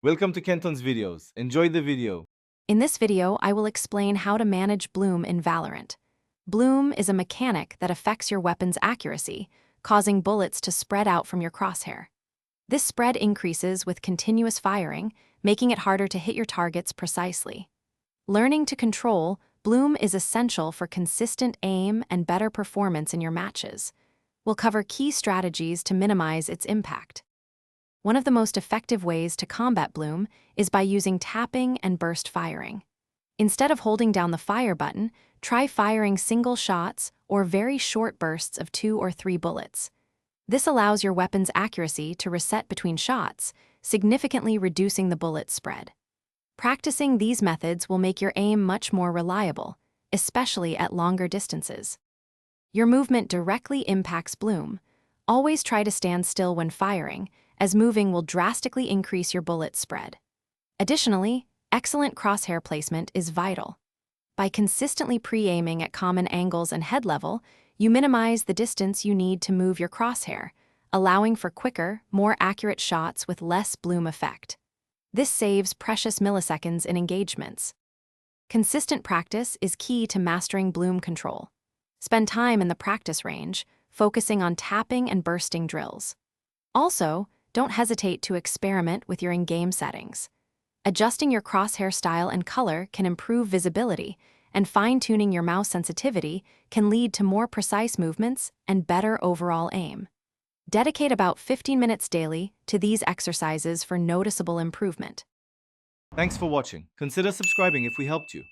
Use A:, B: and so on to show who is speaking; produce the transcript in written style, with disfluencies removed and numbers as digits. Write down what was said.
A: Welcome to Kenton's videos. Enjoy the video.
B: In this video, I will explain how to manage bloom in Valorant. Bloom is a mechanic that affects your weapon's accuracy, causing bullets to spread out from your crosshair. This spread increases with continuous firing, making it harder to hit your targets precisely. Learning to control bloom is essential for consistent aim and better performance in your matches. We'll cover key strategies to minimize its impact. One of the most effective ways to combat bloom is by using tapping and burst firing. Instead of holding down the fire button, try firing single shots or very short bursts of 2 or 3 bullets. This allows your weapon's accuracy to reset between shots, significantly reducing the bullet spread. Practicing these methods will make your aim much more reliable, especially at longer distances. Your movement directly impacts bloom. Always try to stand still when firing, as moving will drastically increase your bullet spread. Additionally, excellent crosshair placement is vital. By consistently pre-aiming at common angles and head level, you minimize the distance you need to move your crosshair, allowing for quicker, more accurate shots with less bloom effect. This saves precious milliseconds in engagements. Consistent practice is key to mastering bloom control. Spend time in the practice range, focusing on tapping and bursting drills. Also, don't hesitate to experiment with your in-game settings. Adjusting your crosshair style and color can improve visibility, and fine-tuning your mouse sensitivity can lead to more precise movements and better overall aim. Dedicate about 15 minutes daily to these exercises for noticeable improvement.
A: Thanks for watching. Consider subscribing if we helped you.